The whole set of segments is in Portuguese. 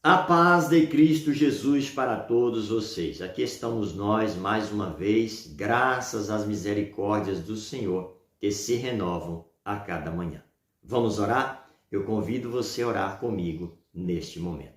A paz de Cristo Jesus para todos vocês. Aqui estamos nós mais uma vez, graças às misericórdias do Senhor que se renovam a cada manhã. Vamos orar? Eu convido você a orar comigo neste momento.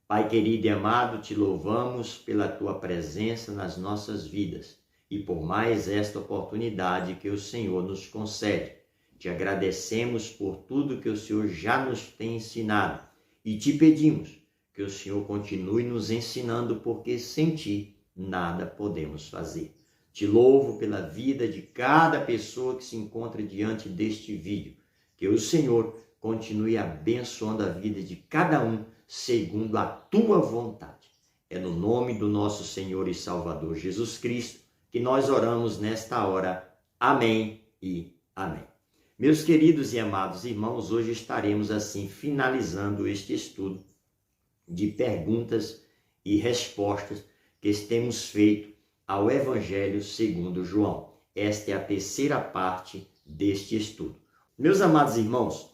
Pai querido e amado, te louvamos pela tua presença nas nossas vidas e por mais esta oportunidade que o Senhor nos concede. Te agradecemos por tudo que o Senhor já nos tem ensinado e te pedimos que o Senhor continue nos ensinando, porque sem ti nada podemos fazer. Te louvo pela vida de cada pessoa que se encontra diante deste vídeo. Que o Senhor continue abençoando a vida de cada um segundo a tua vontade. É no nome do nosso Senhor e Salvador Jesus Cristo que nós oramos nesta hora. Amém e amém. Meus queridos e amados irmãos, hoje estaremos assim finalizando este estudo de perguntas e respostas que temos feito ao Evangelho segundo João. Esta é a terceira parte deste estudo. Meus amados irmãos,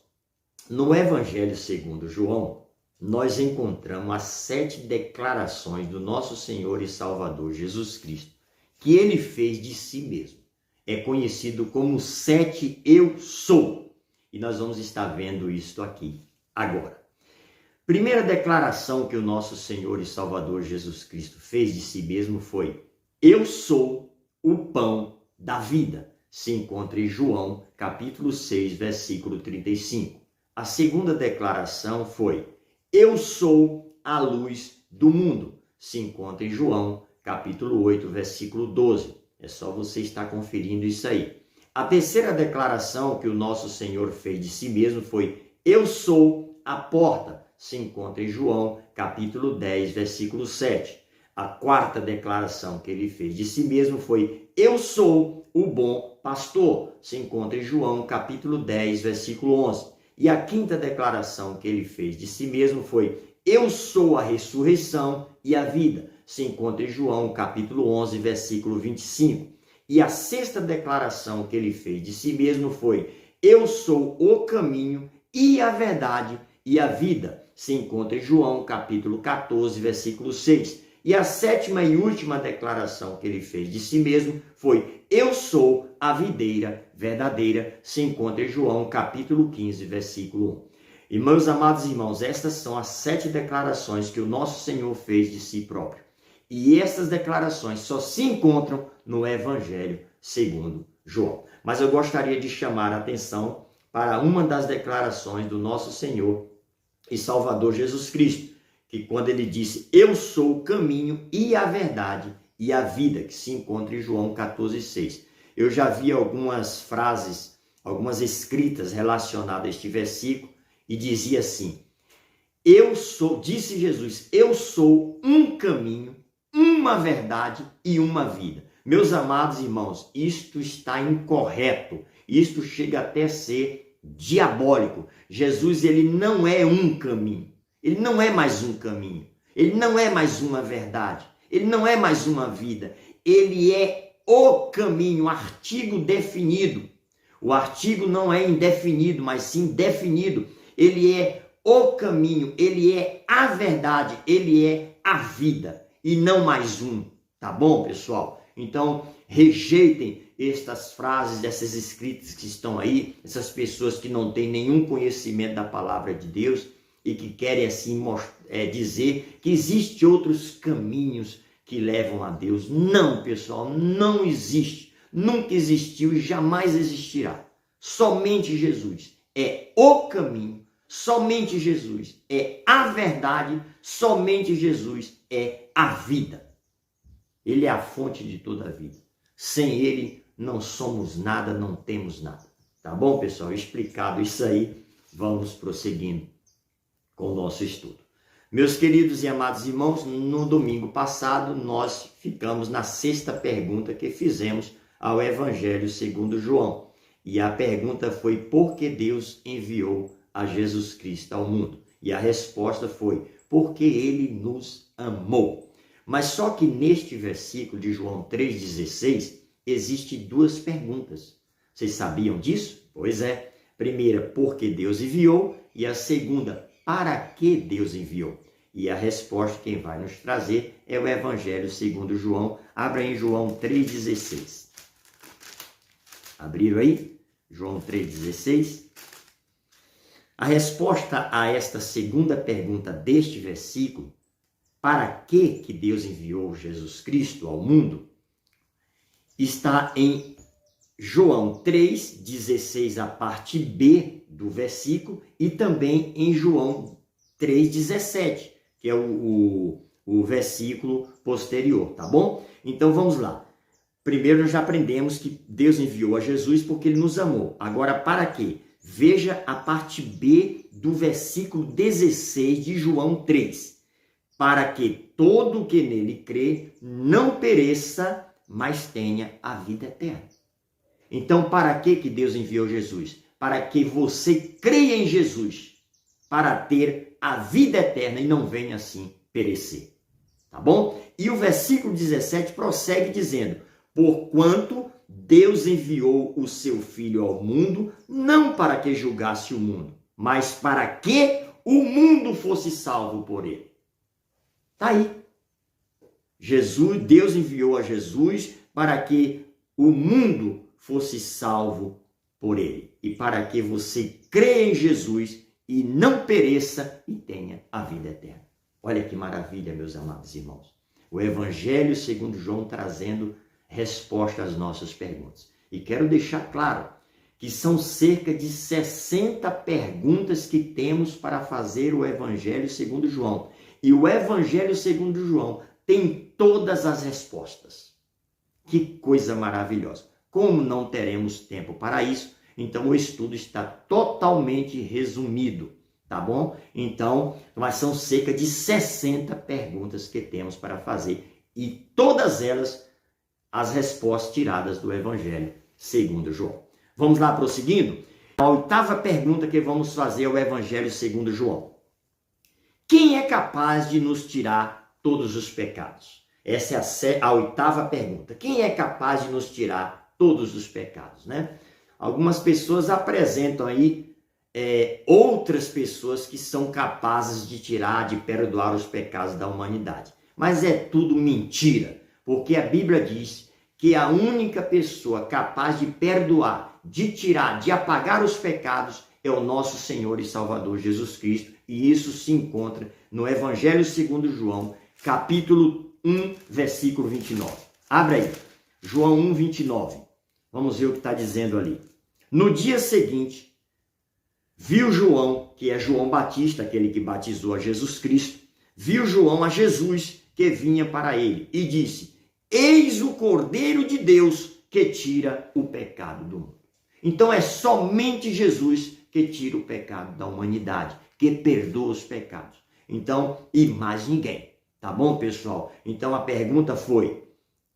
no Evangelho segundo João, nós encontramos as 7 declarações do nosso Senhor e Salvador Jesus Cristo, que ele fez de si mesmo. É conhecido como 7 eu sou. E nós vamos estar vendo isto aqui agora. Primeira declaração que o nosso Senhor e Salvador Jesus Cristo fez de si mesmo foi: eu sou o pão da vida. Se encontra em João, capítulo 6, versículo 35. A segunda declaração foi: eu sou a luz do mundo. Se encontra em João, capítulo 8, versículo 12. É só você estar conferindo isso aí. A terceira declaração que o nosso Senhor fez de si mesmo foi: eu sou a porta. Se encontra em João, capítulo 10, versículo 7. A quarta declaração que ele fez de si mesmo foi: eu sou o bom pastor. Se encontra em João, capítulo 10, versículo 11. E a quinta declaração que ele fez de si mesmo foi: eu sou a ressurreição e a vida. Se encontra em João, capítulo 11, versículo 25. E a sexta declaração que ele fez de si mesmo foi: eu sou o caminho e a verdade e a vida. Se encontra em João, capítulo 14, versículo 6. E a sétima e última declaração que ele fez de si mesmo foi: eu sou a videira verdadeira. Se encontra em João, capítulo 15, versículo 1. E meus amados irmãos, estas são as 7 declarações que o nosso Senhor fez de si próprio. E essas declarações só se encontram no Evangelho segundo João. Mas eu gostaria de chamar a atenção para uma das declarações do nosso Senhor e Salvador Jesus Cristo, que quando ele disse: eu sou o caminho e a verdade e a vida, que se encontra em João 14,6. Eu já vi algumas frases, algumas escritas relacionadas a este versículo, e dizia assim: disse Jesus, eu sou um caminho, uma verdade e uma vida. Meus amados irmãos, isto está incorreto, isto chega até a ser diabólico. Jesus, ele não é um caminho, ele não é mais um caminho, ele não é mais uma verdade, ele não é mais uma vida, ele é o caminho, artigo definido. O artigo não é indefinido, mas sim definido. Ele é o caminho, ele é a verdade, ele é a vida e não mais um. Tá bom, pessoal? Então, rejeitem estas frases, essas escritas que estão aí, essas pessoas que não têm nenhum conhecimento da palavra de Deus e que querem assim dizer que existem outros caminhos que levam a Deus. Não, pessoal, não existe. Nunca existiu e jamais existirá. Somente Jesus é o caminho, somente Jesus é a verdade, somente Jesus é a vida. Ele é a fonte de toda a vida. Sem ele não somos nada, não temos nada. Tá bom, pessoal? Explicado isso aí, vamos prosseguindo com o nosso estudo. Meus queridos e amados irmãos, no domingo passado nós ficamos na 6ª pergunta que fizemos ao Evangelho segundo João. E a pergunta foi: por que Deus enviou a Jesus Cristo ao mundo? E a resposta foi: porque ele nos amou. Mas só que neste versículo de João 3,16, existem 2 perguntas. Vocês sabiam disso? Pois é. Primeira, por que Deus enviou? E a segunda, para que Deus enviou? E a resposta quem vai nos trazer é o Evangelho segundo João. Abra em João 3,16. Abriram aí? João 3,16. A resposta a esta segunda pergunta deste versículo, para que Deus enviou Jesus Cristo ao mundo, está em João 3,16, a parte B do versículo, e também em João 3,17, que é o versículo posterior, tá bom? Então vamos lá. Primeiro nós já aprendemos que Deus enviou a Jesus porque Ele nos amou. Agora para quê? Veja a parte B do versículo 16 de João 3. Para que todo o que nele crê não pereça, mas tenha a vida eterna. Então, para que Deus enviou Jesus? Para que você creia em Jesus, para ter a vida eterna e não venha assim perecer. Tá bom? E o versículo 17 prossegue dizendo: porquanto Deus enviou o seu Filho ao mundo, não para que julgasse o mundo, mas para que o mundo fosse salvo por ele. Está aí. Deus enviou a Jesus para que o mundo fosse salvo por ele. E para que você creia em Jesus e não pereça e tenha a vida eterna. Olha que maravilha, meus amados irmãos. O Evangelho segundo João trazendo resposta às nossas perguntas. E quero deixar claro que são cerca de 60 perguntas que temos para fazer o Evangelho segundo João. E o Evangelho segundo João tem todas as respostas. Que coisa maravilhosa. Como não teremos tempo para isso, então o estudo está totalmente resumido, tá bom? Então, mas são cerca de 60 perguntas que temos para fazer e todas elas as respostas tiradas do Evangelho segundo João. Vamos lá prosseguindo? A oitava pergunta que vamos fazer é o Evangelho segundo João. Quem é capaz de nos tirar todos os pecados? Essa é a oitava pergunta. Quem é capaz de nos tirar todos os pecados, né? Algumas pessoas apresentam aí outras pessoas que são capazes de tirar, de perdoar os pecados da humanidade. Mas é tudo mentira, porque a Bíblia diz que a única pessoa capaz de perdoar, de tirar, de apagar os pecados é o nosso Senhor e Salvador Jesus Cristo, e isso se encontra no Evangelho segundo João, capítulo 1, versículo 29. Abra aí, João 1, 29. Vamos ver o que está dizendo ali. No dia seguinte, viu João, que é João Batista, aquele que batizou a Jesus Cristo, viu João a Jesus que vinha para ele e disse: eis o Cordeiro de Deus que tira o pecado do mundo. Então é somente Jesus que tira o pecado da humanidade, que perdoa os pecados. Então, e mais ninguém. Tá bom, pessoal? Então a pergunta foi: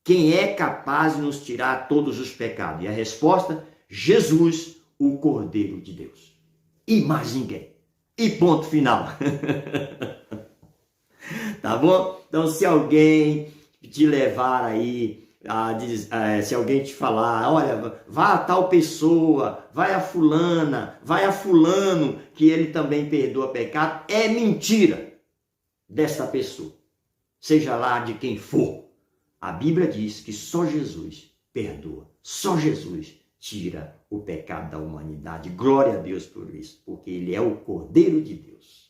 quem é capaz de nos tirar todos os pecados? E a resposta: Jesus, o Cordeiro de Deus. E mais ninguém. E ponto final. Tá bom? Então, se alguém te levar aí, se alguém te falar, olha, vá a tal pessoa, vai a fulana, vai a fulano, que ele também perdoa pecado, é mentira dessa pessoa. Seja lá de quem for. A Bíblia diz que só Jesus perdoa, só Jesus tira o pecado da humanidade. Glória a Deus por isso, porque Ele é o Cordeiro de Deus.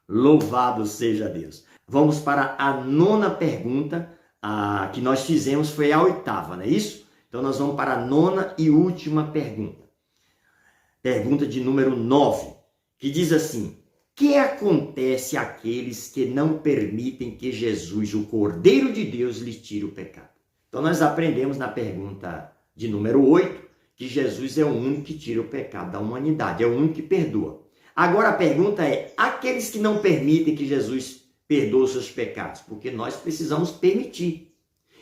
Louvado seja Deus. Vamos para a nona pergunta, que nós fizemos, foi a oitava, não é isso? Então nós vamos para a nona e última pergunta. Pergunta de número 9, que diz assim: que acontece àqueles que não permitem que Jesus, o Cordeiro de Deus, lhes tire o pecado? Então nós aprendemos na pergunta de número 8 que Jesus é o único que tira o pecado da humanidade, é o único que perdoa. Agora a pergunta é: aqueles que não permitem que Jesus perdoe os seus pecados? Porque nós precisamos permitir.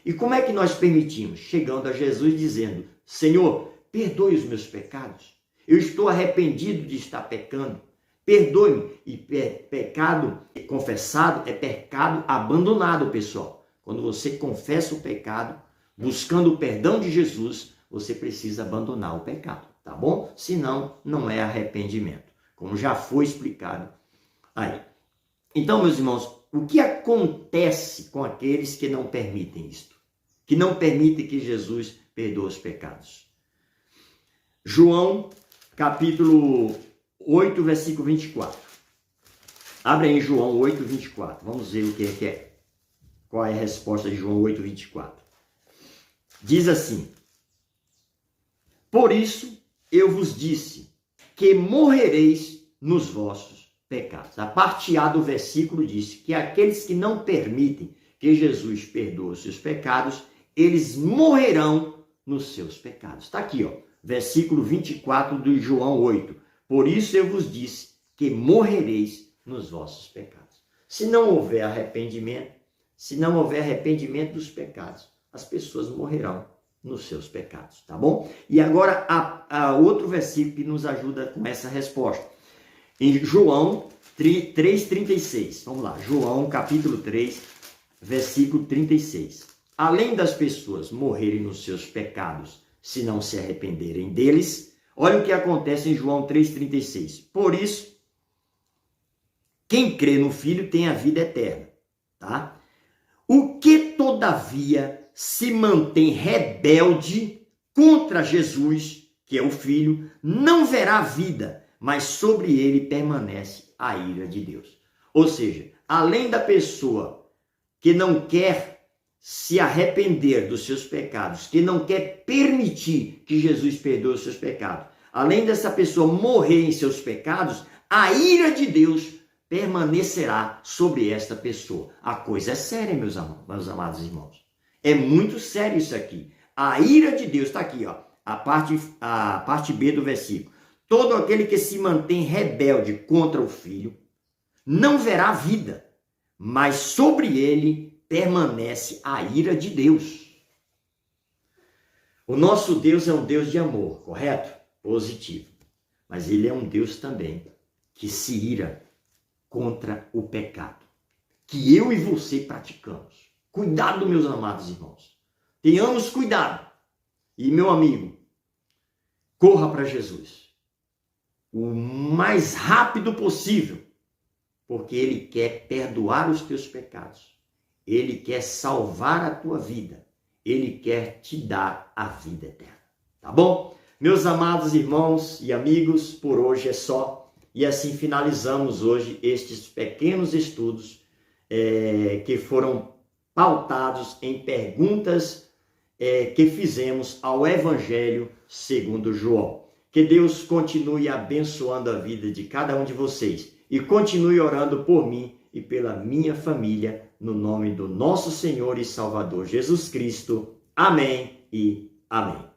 E como é que nós permitimos? Chegando a Jesus dizendo: Senhor, perdoe os meus pecados. Eu estou arrependido de estar pecando. Perdoe-me. E pecado confessado é pecado abandonado, pessoal. Quando você confessa o pecado, buscando o perdão de Jesus, você precisa abandonar o pecado, tá bom? Senão, não é arrependimento, como já foi explicado aí. Então, meus irmãos, o que acontece com aqueles que não permitem isto? Que não permitem que Jesus perdoe os pecados. João, capítulo 8, versículo 24. Abre aí João 8, 24. Vamos ver o que é. Qual é a resposta de João 8, 24. Diz assim: por isso eu vos disse que morrereis nos vossos pecados. A parte A do versículo diz que aqueles que não permitem que Jesus perdoe os seus pecados, eles morrerão nos seus pecados. Está aqui, ó, versículo 24 de João 8. Por isso eu vos disse que morrereis nos vossos pecados. Se não houver arrependimento, dos pecados, as pessoas morrerão nos seus pecados, tá bom? E agora há outro versículo que nos ajuda com essa resposta. Em João 3,36. Vamos lá, João capítulo 3, versículo 36. Além das pessoas morrerem nos seus pecados, se não se arrependerem deles, olha o que acontece em João 3,36. Por isso, quem crê no Filho tem a vida eterna, tá? O que, todavia, se mantém rebelde contra Jesus, que é o Filho, não verá vida, mas sobre ele permanece a ira de Deus. Ou seja, além da pessoa que não quer se arrepender dos seus pecados, que não quer permitir que Jesus perdoe os seus pecados, além dessa pessoa morrer em seus pecados, a ira de Deus permanecerá sobre esta pessoa. A coisa é séria, meus amados irmãos. É muito sério isso aqui. A ira de Deus, está aqui, ó, a parte B do versículo. Todo aquele que se mantém rebelde contra o Filho não verá vida, mas sobre ele permanece a ira de Deus. O nosso Deus é um Deus de amor, correto? Positivo. Mas ele é um Deus também que se ira contra o pecado, que eu e você praticamos. Cuidado, meus amados irmãos. Tenhamos cuidado. E, meu amigo, corra para Jesus o mais rápido possível, porque ele quer perdoar os teus pecados. Ele quer salvar a tua vida. Ele quer te dar a vida eterna. Tá bom? Meus amados irmãos e amigos, por hoje é só. E assim finalizamos hoje estes pequenos estudos que foram pautados em perguntas que fizemos ao Evangelho segundo João. Que Deus continue abençoando a vida de cada um de vocês e continue orando por mim e pela minha família, no nome do nosso Senhor e Salvador Jesus Cristo. Amém e amém.